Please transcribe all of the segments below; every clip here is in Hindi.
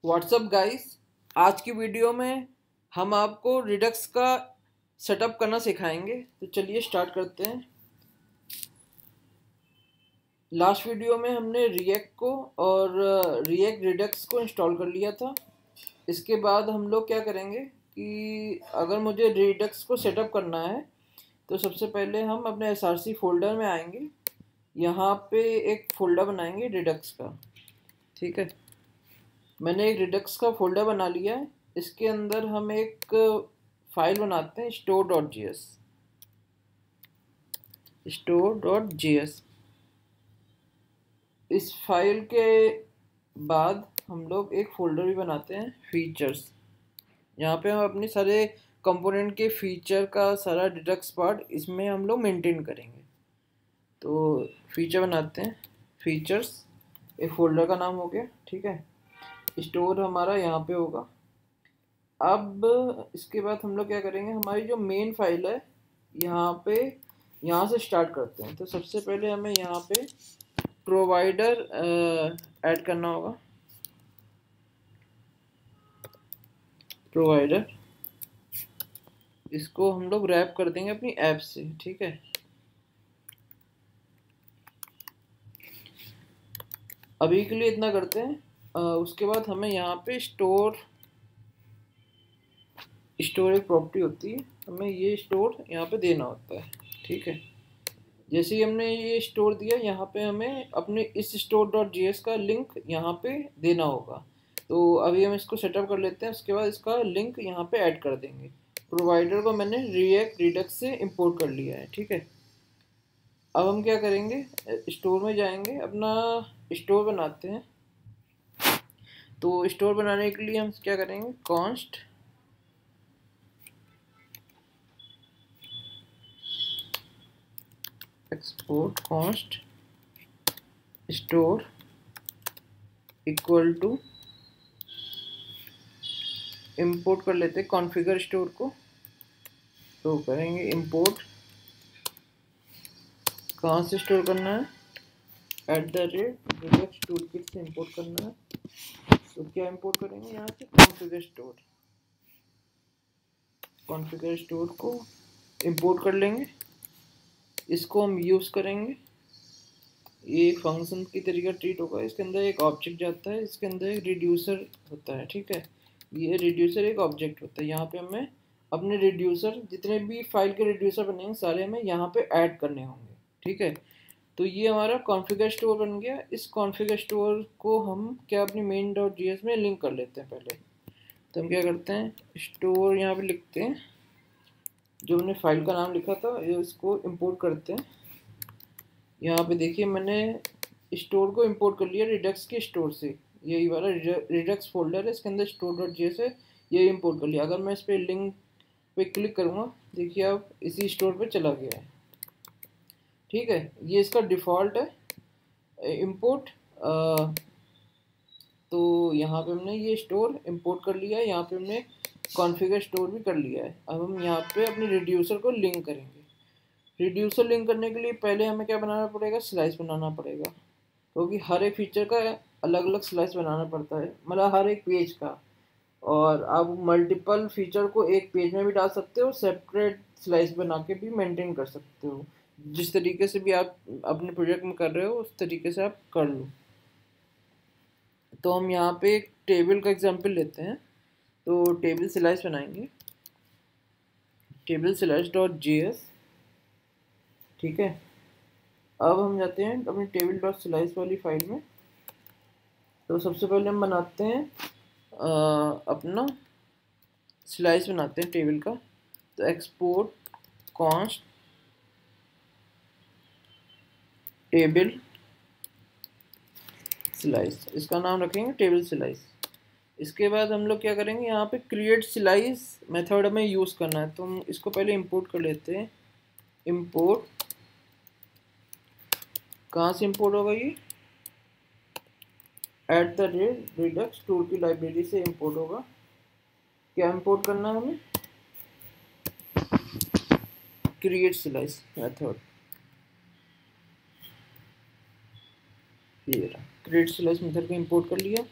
WhatsApp guys. आज की वीडियो में हम आपको रिडक्स का सेटअप करना सिखाएंगे। तो चलिए स्टार्ट करते हैं। लास्ट वीडियो में हमने रिएक्ट को और रिएक्ट रिडक्स को इंस्टॉल कर लिया था। इसके बाद हम लोग क्या करेंगे कि अगर मुझे रिडक्स को सेटअप करना है तो सबसे पहले हम अपने एसआरसी फोल्डर में आएंगे। यहाँ पे एक फोल्डर बनाएंगे रिडक्स का। ठीक है, मैंने एक रिडक्स का फोल्डर बना लिया है। इसके अंदर हम एक फाइल बनाते हैं store.js। इस फाइल के बाद हम लोग एक फोल्डर भी बनाते हैं फीचर्स। यहाँ पे हम अपने सारे कंपोनेंट के फीचर का सारा रिडक्स पार्ट इसमें हम लोग मेंटेन करेंगे। तो फीचर बनाते हैं फीचर्स, एक फोल्डर का नाम हो गया। ठीक है, स्टोर हमारा यहाँ पे होगा। अब इसके बाद हम लोग क्या करेंगे, हमारी जो मेन फाइल है यहाँ से स्टार्ट करते हैं। तो सबसे पहले हमें यहाँ पे प्रोवाइडर ऐड करना होगा। प्रोवाइडर, इसको हम लोग रैप कर देंगे अपनी ऐप से। ठीक है, अभी के लिए इतना करते हैं। उसके बाद हमें यहाँ पे स्टोर एक प्रॉपर्टी होती है, हमें ये स्टोर यहाँ पे देना होता है। ठीक है, जैसे ही हमने ये स्टोर दिया, यहाँ पे हमें अपने इस store.js का लिंक यहाँ पे देना होगा। तो अभी हम इसको सेटअप कर लेते हैं, उसके बाद इसका लिंक यहाँ पे ऐड कर देंगे। प्रोवाइडर को मैंने रिएक्ट रिडक्स से इंपोर्ट कर लिया है। ठीक है, अब हम क्या करेंगे, स्टोर में जाएंगे, अपना स्टोर बनाते हैं। तो स्टोर बनाने के लिए हम क्या करेंगे, const export const store equal to import कर लेते हैं कॉन्फ़िगर स्टोर को। तो करेंगे इंपोर्ट, कहाँ से स्टोर करना है, @रिडक्स टूलकिट से इंपोर्ट करना है। तो क्या इंपोर्ट करेंगे, यहाँ से कॉन्फ़िगर स्टोर को इंपोर्ट कर लेंगे। इसको हम यूज़ करेंगे, ये फंक्शन की तरीका ट्रीट होगा। इसके अंदर एक ऑब्जेक्ट जाता है, इसके अंदर एक रिड्यूसर होता है। ठीक है, ये रिड्यूसर एक ऑब्जेक्ट होता है। यहाँ पे हमें अपने रिड्यूसर, जितने भी फाइल के रिड्यूसर बनेंगे सारे हमें यहाँ पे ऐड करने होंगे। ठीक है, तो ये हमारा कॉन्फ़िगर स्टोर बन गया। इस कॉन्फ़िगर स्टोर को हम क्या अपनी main.js में लिंक कर लेते हैं पहले। तो हम क्या करते हैं, स्टोर यहाँ पे लिखते हैं, जो हमने फाइल का नाम लिखा था इसको इंपोर्ट करते हैं। यहाँ पे देखिए मैंने स्टोर को इंपोर्ट कर लिया रिडक्स के स्टोर से। यही वाला रिडक्स फोल्डर है, इसके अंदर store.js है, ये इंपोर्ट कर लिया। अगर मैं इस पर लिंक पे क्लिक करूँगा, देखिए अब इसी स्टोर पे चला गया है। ठीक है, ये इसका डिफ़ॉल्ट है इंपोर्ट। तो यहाँ पे हमने ये स्टोर इंपोर्ट कर लिया है, यहाँ पे हमने कॉन्फ़िगर स्टोर भी कर लिया है। अब हम यहाँ पे अपने रिड्यूसर को लिंक करेंगे। रिड्यूसर लिंक करने के लिए पहले हमें क्या बनाना पड़ेगा, स्लाइस बनाना पड़ेगा, क्योंकि हर एक फीचर का अलग अलग स्लाइस बनाना पड़ता है, मतलब हर एक पेज का। और आप मल्टीपल फीचर को एक पेज में भी डाल सकते हो, सेपरेट स्लाइस बना के भी मेंटेन कर सकते हो। जिस तरीके से भी आप अपने प्रोजेक्ट में कर रहे हो उस तरीके से आप कर लो। तो हम यहाँ पे एक टेबल का एग्जांपल लेते हैं। तो टेबल स्लाइस बनाएंगे, टेबल स्लाइस डॉट जेएस। ठीक है, अब हम जाते हैं अपनी टेबल डॉट स्लाइस वाली फाइल में। तो सबसे पहले हम बनाते हैं अपना स्लाइस बनाते हैं टेबल का। तो एक्सपोर्ट कॉन्स्ट टेबल स्लाइस, इसका नाम रखेंगे टेबल स्लाइस। इसके बाद हम लोग क्या करेंगे, यहाँ पे क्रिएट स्लाइस मेथड हमें यूज़ करना है। तो हम इसको पहले इंपोर्ट कर लेते हैं। इंपोर्ट, कहाँ से इंपोर्ट होगा ये, @रिडक्स टूल की लाइब्रेरी से इंपोर्ट होगा। क्या इंपोर्ट करना है हमें, क्रिएट स्लाइस मेथड। ये क्रिएट स्लाइस मेथड को इंपोर्ट कर लिया।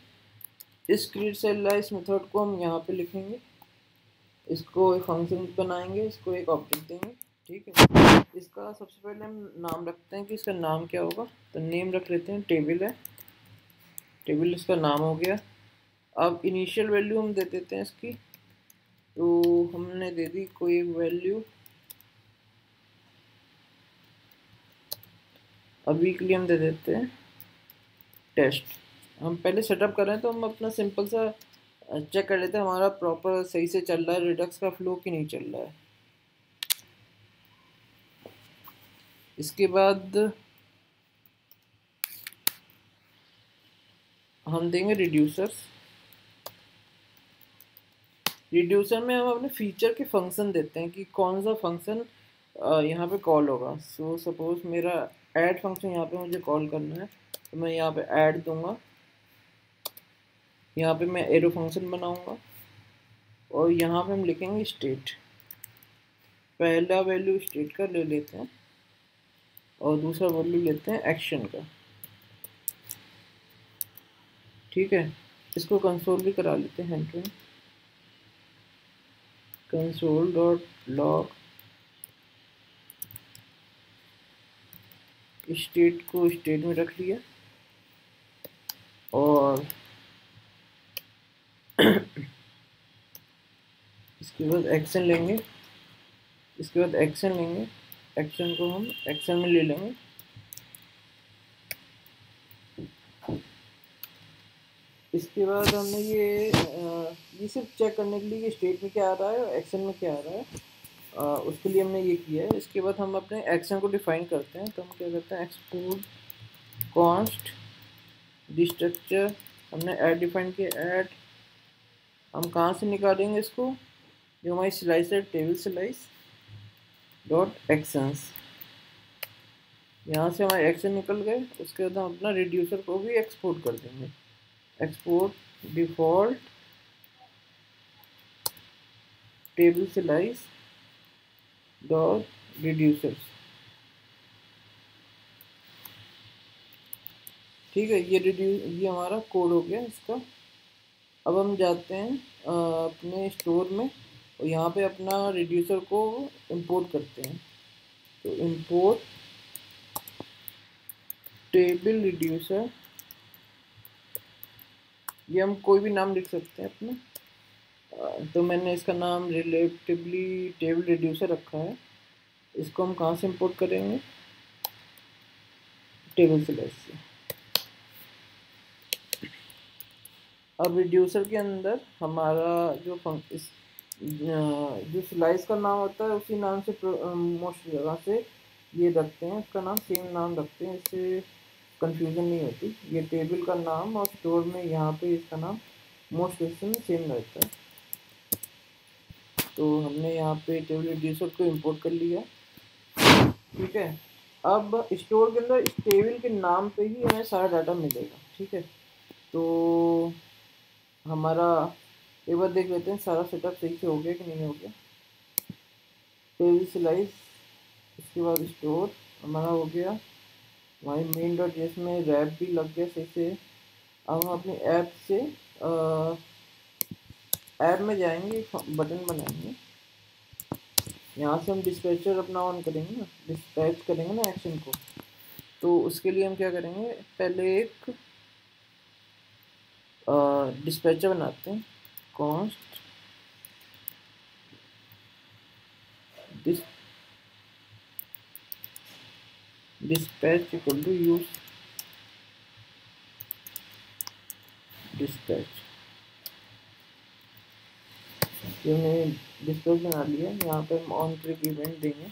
इस क्रिएट सेलेलाइज मेथड को हम यहाँ पे लिखेंगे, इसको एक फंक्शन बनाएंगे, इसको एक ऑब्जेक्ट देंगे। ठीक है, इसका सबसे पहले हम नाम रखते हैं कि इसका नाम क्या होगा। तो नेम रख लेते हैं, टेबल है, टेबल इसका नाम हो गया। अब इनिशियल वैल्यू हम दे देते हैं इसकी, तो हमने दे दी कोई वैल्यू, अभी के लिए हम दे देते हैं टेस्ट। हम पहले सेटअप कर रहे हैं तो हम अपना सिंपल सा चेक कर लेते हैं हमारा प्रॉपर सही से चल रहा है रिडक्स का फ्लो कि नहीं चल रहा है। इसके बाद हम देंगे रिड्यूसर्स। रिड्यूसर में हम अपने फीचर के फंक्शन देते हैं कि कौन सा फंक्शन यहाँ पे कॉल होगा। सो सपोज मेरा ऐड फंक्शन यहाँ पे मुझे कॉल करना है, तो मैं यहाँ पे ऐड दूंगा, यहाँ पे मैं एरो फंक्शन बनाऊंगा और यहाँ पे हम लिखेंगे स्टेट। पहला वैल्यू स्टेट का ले लेते हैं और दूसरा वैल्यू लेते हैं एक्शन का। ठीक है, इसको कंसोल भी करा लेते हैं, कंसोल डॉट लॉग स्टेट को स्टेट में रख लिया और इसके बाद एक्शन लेंगे, इसके बाद एक्शन लेंगे, एक्शन को हम एक्शन में ले लेंगे। इसके बाद हमने ये सिर्फ चेक करने के लिए कि स्टेट में क्या आ रहा है और एक्शन में क्या आ रहा है, उसके लिए हमने ये किया है। इसके बाद हम अपने एक्शन को डिफाइन करते हैं, तो हम क्या करते हैं एक्सपोर्ट कॉन्स्ट डिस्ट्रक्चर, हमने ऐड डिफाइन किया। ऐड हम कहाँ से निकालेंगे इसको, जो हमारी स्लाइस है टेबल स्लाइस डॉट एक्शंस, यहाँ से हमारे एक्शन निकल गए। उसके बाद हम अपना रिड्यूसर को भी एक्सपोर्ट कर देंगे, export default table slice dot reducers. ठीक है, ये हमारा कोड हो गया इसका। अब हम जाते हैं अपने स्टोर में और यहाँ पे अपना रिड्यूसर को इंपोर्ट करते हैं। तो इंपोर्ट टेबल रिड्यूसर, ये हम कोई भी नाम लिख सकते हैं अपने, तो मैंने इसका नाम रिलेटिवली टेबल रिड्यूसर रखा है। इसको हम कहाँ से इंपोर्ट करेंगे, टेबल स्लाइस से। अब रिड्यूसर के अंदर हमारा जो स्लाइस का नाम होता है उसी नाम से मोस्ट जगह से ये रखते हैं, इसका नाम सेम नाम रखते हैं, इससे कंफ्यूजन नहीं होती। ये टेबल का नाम और स्टोर में यहाँ पे इसका नाम मोस्ट में सेम रहता है। तो हमने यहाँ पे टेबल रिड्यूसर को इंपोर्ट कर लिया। ठीक है, अब स्टोर के अंदर इस टेबल के नाम पे ही हमें सारा डाटा मिलेगा। ठीक है, तो हमारा एक बार देख लेते हैं सारा सेटअप सही से हो गया कि नहीं हो गया। टेबल स्लाइस, इसके बाद स्टोर हमारा हो गया, हमारी मेन डॉट जेएस में रैप भी लग गया सही से। अब हम अपनी ऐप से ऐप में जाएंगे, बटन बनाएंगे, यहाँ से हम डिस्पैचर अपना ऑन करेंगे ना, डिस्पैच करेंगे ना एक्शन को। तो उसके लिए हम क्या करेंगे, पहले एक डिस्पैचर बनाते हैं, const dispatch equal to use dispatch। ये हमने डिस्पैच बना लिया, यहाँ पे हम ऑन क्लिक इवेंट देंगे।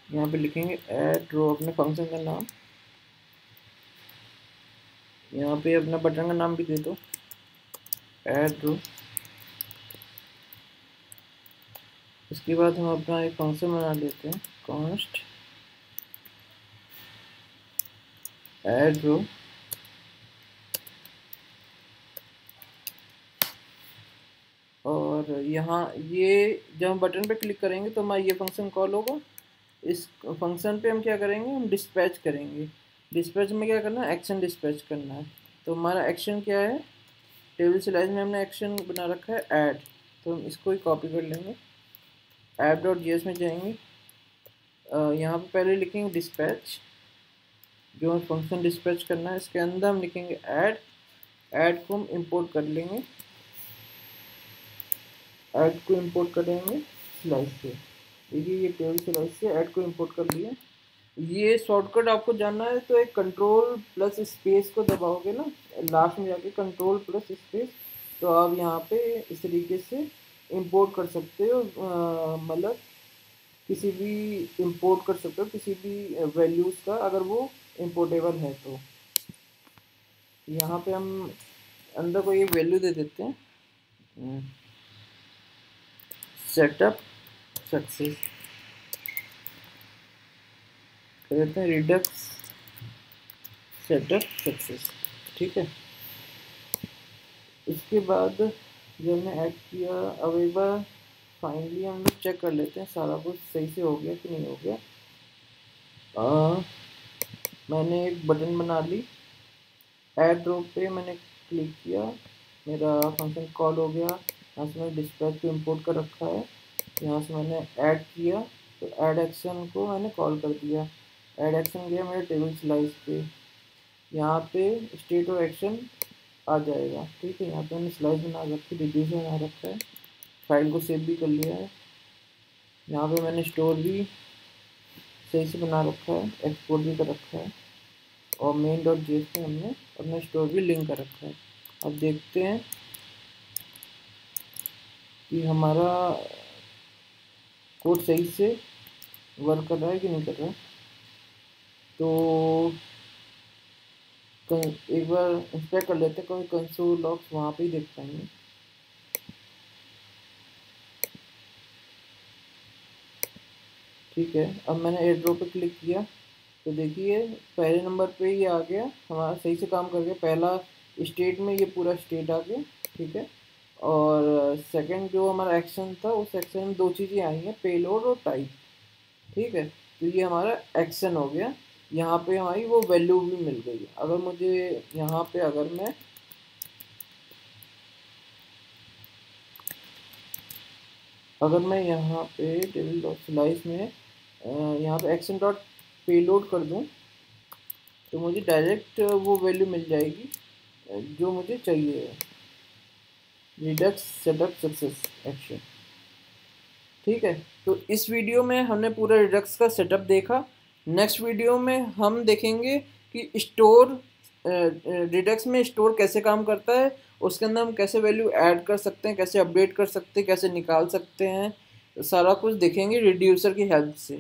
यहाँ पे लिखेंगे ऐड रो, अपने फंक्शन का नाम, यहाँ पे अपना बटन का नाम भी दे दो ऐड रो। इसके बाद हम अपना एक फंक्शन बना लेते हैं, कॉन्स्ट ऐड रो, और और यहाँ ये जब हम बटन पे क्लिक करेंगे तो हमारा ये फंक्शन कॉल होगा। इस फंक्शन पे हम क्या करेंगे, हम डिस्पैच करेंगे। डिस्पैच में क्या करना है, एक्शन डिस्पैच करना है। तो हमारा एक्शन क्या है, टेबल स्लाइस में हमने एक्शन बना रखा है ऐड, तो हम इसको ही कॉपी कर लेंगे। app.js में जाएंगे, यहाँ पे पहले लिखेंगे डिस्पैच, जो हम फंक्शन डिस्पैच करना है इसके अंदर हम लिखेंगे ऐड। ऐड को हम इंपोर्ट कर लेंगे, ऐड को इंपोर्ट करेंगे स्लाइस से। देखिए ये टेबल स्लाइस से ऐड को इंपोर्ट कर लिया। ये शॉर्टकट आपको जानना है तो एक कंट्रोल प्लस स्पेस को दबाओगे ना, लास्ट में जाके कंट्रोल प्लस स्पेस, तो आप यहाँ पे इस तरीके से इंपोर्ट कर सकते हो। मतलब किसी भी इंपोर्ट कर सकते हो किसी भी वैल्यूज़ का, अगर वो इंपोर्टेबल है तो। यहाँ पे हम अंदर कोई एक वैल्यू दे देते हैं, सेटअप सक्सेस कहते हैं, रिडक्स सेटअप सक्सेस। ठीक है, इसके बाद जब हमने ऐड किया, अब एक बार फाइनली हम लोग चेक कर लेते हैं सारा कुछ सही से हो गया कि नहीं हो गया। मैंने एक बटन बना ली, ऐड ड्रॉप पे मैंने क्लिक किया, मेरा फंक्शन कॉल हो गया। यहाँ से मैंने डिस्पैच को इंपोर्ट कर रखा है, यहाँ से मैंने ऐड किया तो ऐड एक्शन को मैंने कॉल कर दिया। ऐड एक्शन गया मेरे टेबल स्लाइस पे, यहाँ पे स्टेट ऑफ एक्शन आ जाएगा। ठीक है, यहाँ पे मैंने स्लाइस बना रखी, रिड्यूस बना रखा है, फाइल को सेव भी कर लिया है। यहाँ पे मैंने स्टोर भी सही से बना रखा है, एक्सपोर्ट भी कर रखा है, और main.js में हमने अपना स्टोर भी लिंक कर रखा है। अब देखते हैं कि हमारा कोड सही से वर्क कर रहा है कि नहीं कर रहा है। तो एक बार इंस्पेक्ट कर लेते हैं, कोई कंसोल लॉग्स वहाँ पे ही देख पाएंगे। ठीक है, अब मैंने एयर ड्रॉप पे क्लिक किया तो देखिए पहले नंबर पे ये आ गया, हमारा सही से काम कर गया। पहला स्टेट में ये पूरा स्टेट आ गया। ठीक है, और सेकंड जो हमारा एक्शन था उस एक्शन में दो चीज़ें आई हैं, पेलोड और टाइप। ठीक है, तो ये हमारा एक्शन हो गया। यहाँ पे हमारी वो वैल्यू भी मिल गई। अगर मुझे यहाँ पे अगर मैं यहाँ पे टेबल डॉट स्लाइस में यहाँ पे एक्शन डॉट पेलोड कर दूँ तो मुझे डायरेक्ट वो वैल्यू मिल जाएगी जो मुझे चाहिए, रिडक्स सेटअप सक्सेस एक्शन। ठीक है, तो इस वीडियो में हमने पूरा रिडक्स का सेटअप देखा। नेक्स्ट वीडियो में हम देखेंगे कि स्टोर रिडक्स में स्टोर कैसे काम करता है, उसके अंदर हम कैसे वैल्यू ऐड कर सकते हैं, कैसे अपडेट कर सकते हैं, कैसे निकाल सकते हैं, सारा कुछ देखेंगे रिड्यूसर की हेल्प से।